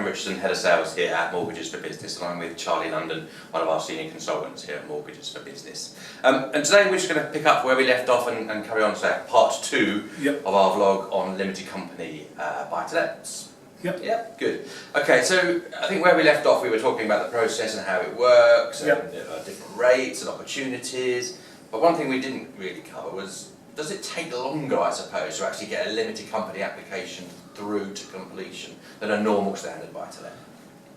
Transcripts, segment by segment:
Gavin Richardson, Head of Sales here at Mortgages for Business, and I'm with Charlie London, one of our senior consultants here at Mortgages for Business. And today we're just going to pick up where we left off and carry on to part two of our vlog on limited company buy-to-lets. Yep, good. Okay, so I think where we left off we were talking about the process and how it works, and different rates and opportunities, but one thing we didn't really cover was, does it take longer, I suppose, to actually get a limited company application through to completion than a normal standard buy-to-let?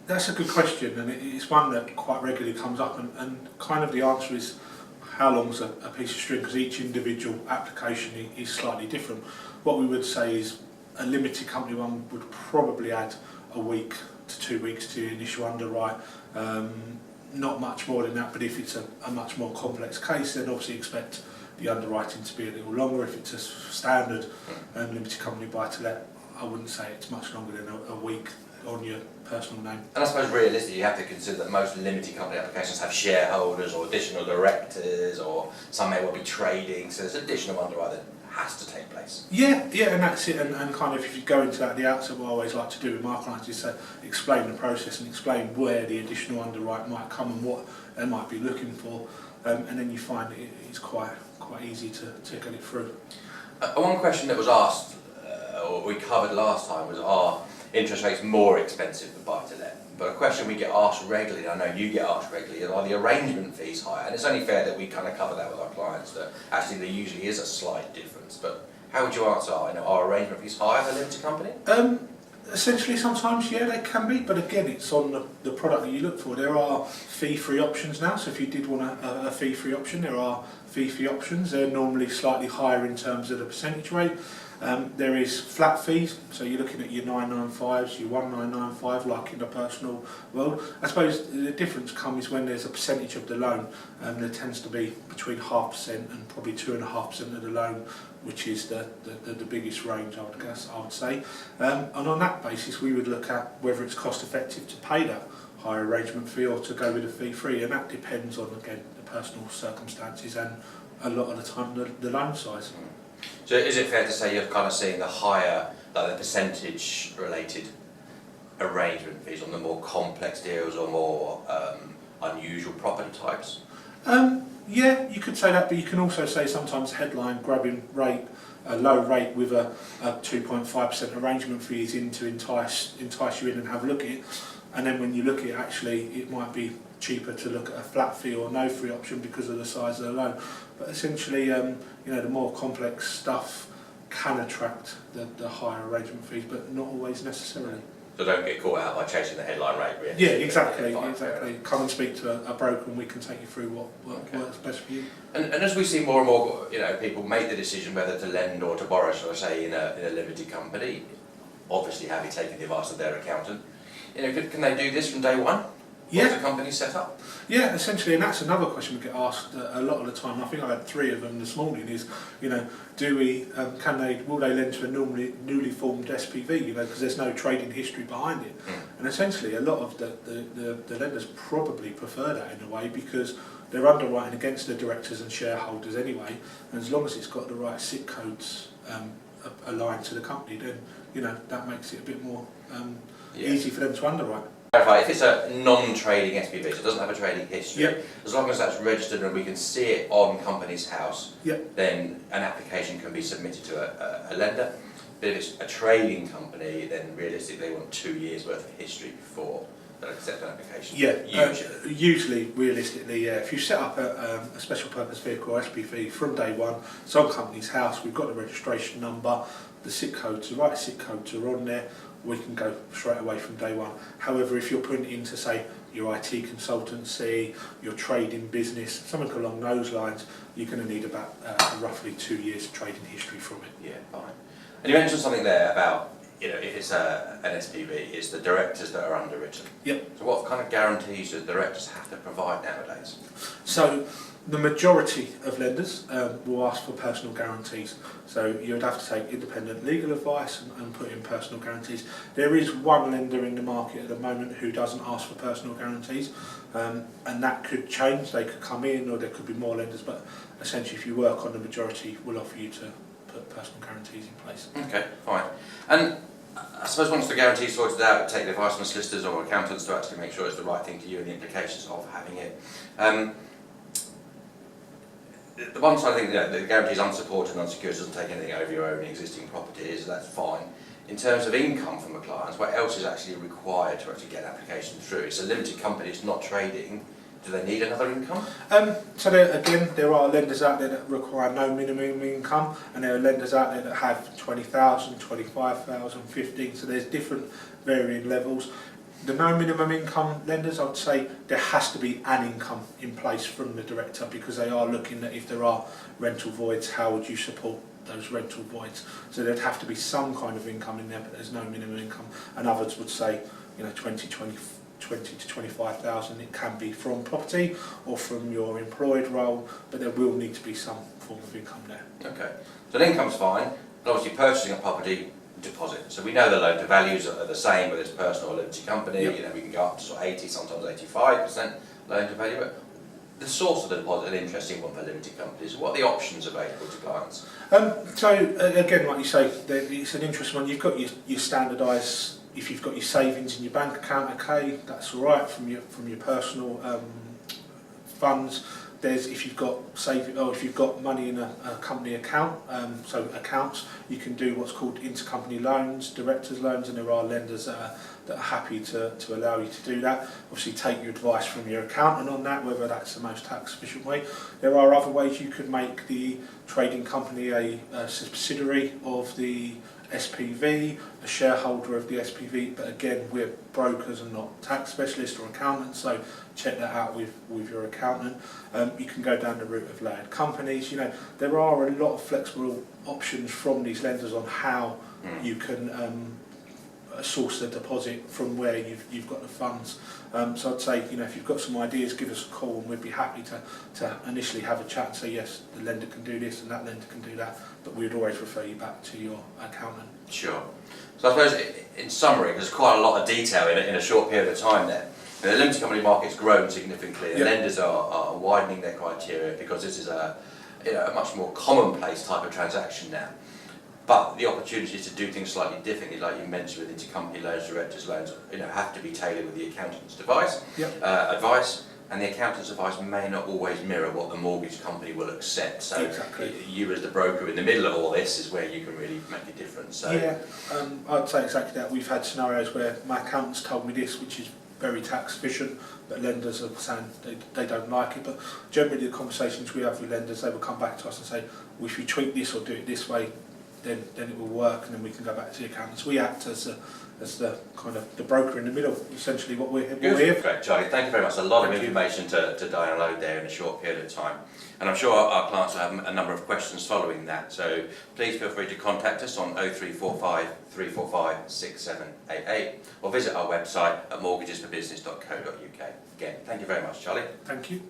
That's a good question, and it's one that quite regularly comes up, and kind of the answer is how long's a piece of string, because each individual application is slightly different. What we would say is a limited company one would probably add a week to 2 weeks to your initial underwrite, not much more than that, but if it's a much more complex case, then obviously expect the underwriting to be a little longer. If it's a standard limited company buy-to-let, I wouldn't say it's much longer than a week on your personal name. And I suppose realistically you have to consider that most limited company applications have shareholders or additional directors, or some may well be trading, so there's additional underwriting that has to take place. Yeah, and that's it, and kind of if you go into that at the outset, what I always like to do with my clients is explain the process and explain where the additional underwrite might come and what they might be looking for, and then you find it's quite easy to get it through. One question that was asked, or we covered last time, was, are interest rates more expensive for buy-to-let? But a question we get asked regularly, and I know you get asked regularly, are the arrangement fees higher? And it's only fair that we kind of cover that with our clients, that actually there usually is a slight difference. But how would you answer, are arrangement fees higher for a limited company? Essentially, sometimes, yeah, they can be, but again, it's on the product that you look for. There are fee-free options now, so if you did want a fee-free option, there are fee-free options. They're normally slightly higher in terms of the percentage rate. There is flat fees, so you're looking at your 995s, your 1995, like in the personal world. I suppose the difference comes when there's a percentage of the loan, there tends to be between 0.5% and probably 2.5% of the loan, which is the biggest range, I would say. And on that basis, we would look at whether it's cost effective to pay that higher arrangement fee or to go with a fee-free, and that depends on, again, the personal circumstances and a lot of the time the loan size. So is it fair to say you're kind of seeing the higher, like the percentage related arrangement fees on the more complex deals or more unusual property types? Yeah, you could say that, but you can also say sometimes headline grabbing rate, a low rate with a 2.5% arrangement fee is in to entice you in and have a look at it. And then when you look at it, actually it might be cheaper to look at a flat fee or no fee option because of the size of the loan. But essentially, the more complex stuff can attract the higher arrangement fees, but not always necessarily. So don't get caught out by chasing the headline rate, really. Yeah, exactly. Come and speak to a broker and we can take you through what works best for you. And as we see more and more, people make the decision whether to lend or to borrow, shall I say, in a limited company, obviously having taken the advice of their accountant, can they do this from day one? Yeah. Once the company's set up? Yeah, essentially, and that's another question we get asked a lot of the time. I think I had 3 of them this morning. Is will they lend to a newly formed SPV? Because there's no trading history behind it. And essentially, a lot of the lenders probably prefer that in a way because they're underwriting against the directors and shareholders anyway. And as long as it's got the right SIC codes aligned to the company, then that makes it a bit more easy for them to underwrite. If it's a non-trading SPV, so it doesn't have a trading history, as long as that's registered and we can see it on company's house, then an application can be submitted to a lender. But if it's a trading company, then realistically they want 2 years worth of history before they'll accept an application. Usually, realistically, if you set up a special purpose vehicle or SPV from day one, it's on company's house, we've got the registration number, the SIC codes, the right SIC codes are on there, we can go straight away from day one. However, if you're putting it into, say, your IT consultancy, your trading business, something along those lines, you're going to need about roughly 2 years of trading history from it. Yeah, fine. And you mentioned something there about, if it's an SPV, it's the directors that are underwritten. Yep. So what kind of guarantees do the directors have to provide nowadays? So the majority of lenders will ask for personal guarantees. So you would have to take independent legal advice and put in personal guarantees. There is one lender in the market at the moment who doesn't ask for personal guarantees, and that could change. They could come in, or there could be more lenders, but essentially if you work on the majority, we'll offer you to put personal guarantees in place. Okay, fine. And I suppose once the guarantee is sorted out, take the advice from solicitors or accountants to actually make sure it's the right thing to you and the implications of having it. The one side I think the guarantee is unsupported and unsecured, doesn't take anything over your own existing properties, that's fine. In terms of income from the clients, what else is actually required to actually get an application through? It's a limited company, it's not trading. Do they need another income? So again, there are lenders out there that require no minimum income, and there are lenders out there that have 20,000, 25,000, 15. So there's different varying levels. The no minimum income lenders, I would say there has to be an income in place from the director, because they are looking at if there are rental voids, how would you support those rental voids? So there'd have to be some kind of income in there, but there's no minimum income. And others would say, 20 to 25,000, it can be from property or from your employed role, but there will need to be some form of income there. Okay, so the income's fine, and obviously purchasing a property, deposit. So we know the loan to values are the same whether it's personal or limited company. Yep. We can go up to sort of 80, sometimes 85% loan to value. But the source of the deposit, an interesting one for limited companies. What are the options available to clients? So again, like you say, it's an interesting one. You've got your standardised. If you've got your savings in your bank account, okay, that's all right from your personal funds. There's if you've got money in a company account, so accounts, you can do what's called intercompany loans, directors' loans, and there are lenders that are happy to allow you to do that. Obviously, take your advice from your accountant on that, whether that's the most tax efficient way. There are other ways you could make the trading company a subsidiary of the SPV, a shareholder of the SPV, but again, we're brokers and not tax specialists or accountants, so check that out with your accountant. You can go down the route of layered companies. There are a lot of flexible options from these lenders on how you can source the deposit from where you've got the funds. So I'd say, if you've got some ideas, give us a call and we'd be happy to initially have a chat and say, yes, the lender can do this and that lender can do that, but we'd always refer you back to your accountant. Sure. So I suppose, in summary, there's quite a lot of detail in a short period of time there. The limited company market's grown significantly, and lenders are widening their criteria because this is a much more commonplace type of transaction now. But the opportunities to do things slightly differently, like you mentioned with intercompany loans, directors' loans, have to be tailored with the accountant's advice, and the accountant's advice may not always mirror what the mortgage company will accept. So exactly. You as the broker in the middle of all this is where you can really make a difference. So. Yeah, I'd say exactly that. We've had scenarios where my accountant's told me this, which is very tax efficient, but lenders are saying they don't like it. But generally the conversations we have with lenders, they will come back to us and say, well, if you tweak this or do it this way, then it will work, and then we can go back to the accountants. We act as the kind of the broker in the middle, essentially what we're here for. Great, Charlie. Thank you very much. A lot of information to download there in a short period of time. And I'm sure our clients will have a number of questions following that. So please feel free to contact us on 0345 345 6788 or visit our website at mortgagesforbusiness.co.uk. Again, thank you very much, Charlie. Thank you.